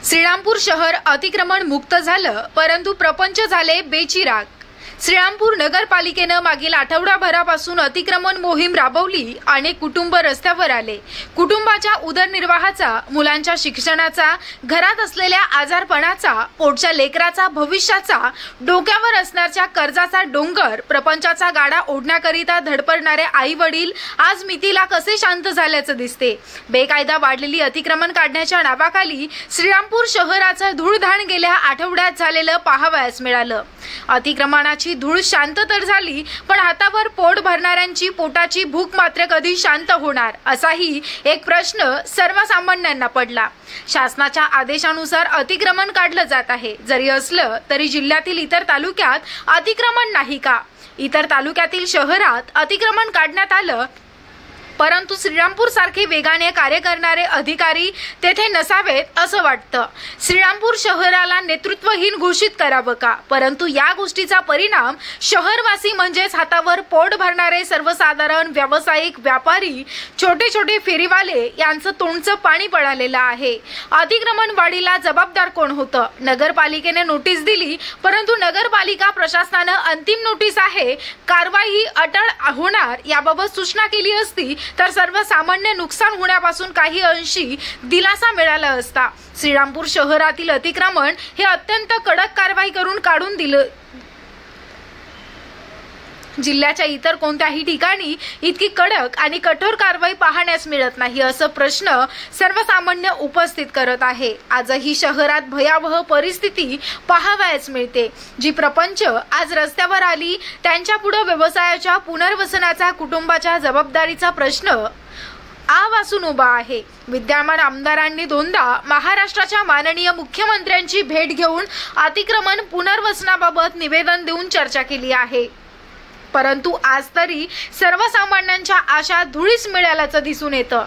श्रीरामपूर शहर अतिक्रमण मुक्त झालं, परंतु प्रपंच झाले बेचिराग। श्रीरामपूर नगरपालिकेनं मागील आठवडाभरापासून अतिक्रमण मोहीम राबवली। अनेक कुटुंब रस्त्यावर आले। कुटुंबाच्या उदरनिर्वाहाचा, मुलांच्या शिक्षणाचा, घरात असलेल्या आजारपणाचा, पोटच्या लेकराचा, भविष्याचा, डोक्यावर असणाऱ्या कर्जाचा डोंगर, प्रपंचाचा गाडा ओढण्याकरिता धडपडणारे आई वडील आज मितीला कसे शांत झाल्याचं दिसते। बेकायदा वाढलेली अतिक्रमण काढण्याच्या नावाखाली श्रीरामपूर शहराचं धूळधाण गेल्या आठवड्यात झालेलं पाहावयास मिळालं। अतिक्रमणाची धूळ शांत तर झाली, पण हातावर पोट भरणाऱ्यांची पोटाची भूक मात्र कधी शांत होणार, असाही एक प्रश्न सर्वसामान्यांना पडला। शासनाच्या आदेशानुसार अतिक्रमण काढलं जात आहे, जरी असलं तरी जिल्ह्यातील इतर तालुक्यात अतिक्रमण नाही का? इतर तालुक्यातील शहरात अतिक्रमण काढण्यात आलं, परंतु श्रीरामपूर सारखे वेगाने कार्य करणारे अधिकारी तेथे नसावेत असं वाटतं। श्रीरामपूर शहराला नेतृत्वहीन घोषित करावं का? परंतु या गोष्टीचा परिणाम शहरवासी म्हणजेच हातावर पोट भरणारे सर्वसाधारण व्यावसायिक, व्यापारी, छोटे छोटे फेरीवाले यांचं तोंडचं पाणी पळालेलं आहे। अतिक्रमण वाढीला जबाबदार कोण होतं? नगरपालिकेने नोटीस दिली, परंतु नगरपालिका प्रशासनानं अंतिम नोटीस आहे, कारवाई अटळ होणार याबाबत सूचना केली असती तर सर्वसामान्य नुकसान होण्यापासून काही अंशी दिलासा मिळाला असता। श्रीरामपूर शहरातील अतिक्रमण हे अत्यंत कडक कारवाई करून काढून दिलं। जिल्ह्याच्या इतर कोणत्याही ठिकाणी इतकी कडक आणि कठोर कारवाई पाहण्यास मिळत नाही, असं प्रश्न सर्वसामान्य उपस्थित करत आहे। आजही शहरात भयावह परिस्थिती पाहावयास मिळते। जी प्रपंच आज रस्त्यावर आली, त्यांच्या पुढे व्यवसायाच्या पुनर्वसनाचा, कुटुंबाच्या जबाबदारीचा प्रश्न आवासून उभा आहे। विद्यमान आमदारांनी दोनदा महाराष्ट्राच्या माननीय मुख्यमंत्र्यांची भेट घेऊन अतिक्रमण पुनर्वसनाबाबत निवेदन देऊन चर्चा केली आहे, परंतु आज तरी सर्वसामान्यांच्या आशा धुळीस मिळाल्याचं दिसून येतं।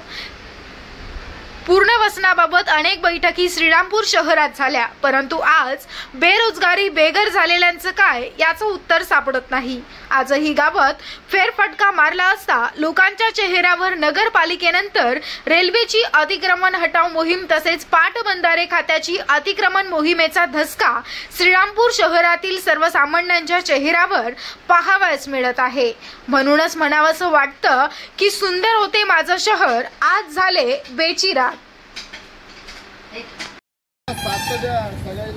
पुनर्वसनाबाबत अनेक बैठकी श्रीरामपूर शहरात झाल्या, परंतु आज बेरोजगारी, बेघर झालेल्यांचं काय याचं उत्तर सापडत नाही। आजही गावात फेरफटका मारला असता लोकांच्या चेहऱ्यावर नगरपालिकेनंतर रेल्वेची अतिक्रमण हटाव मोहीम तसेच पाटबंधारे खात्याची अतिक्रमण मोहिमेचा धसका श्रीरामपूर शहरातील सर्वसामान्यांच्या चेहऱ्यावर पाहावयास मिळत आहे। म्हणूनच म्हणावंसं वाटतं की सुंदर होते माझं शहर, आज झाले बेचिराग।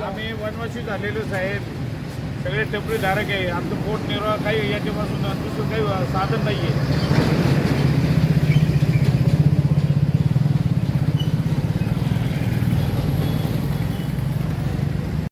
आम्ही वनवासी झालेलो साहेब, सगळे टेम्परी धारक आहे। आमचं पोट निर्वाह काही याच्यापासून दुसरं काही साधन नाहीये।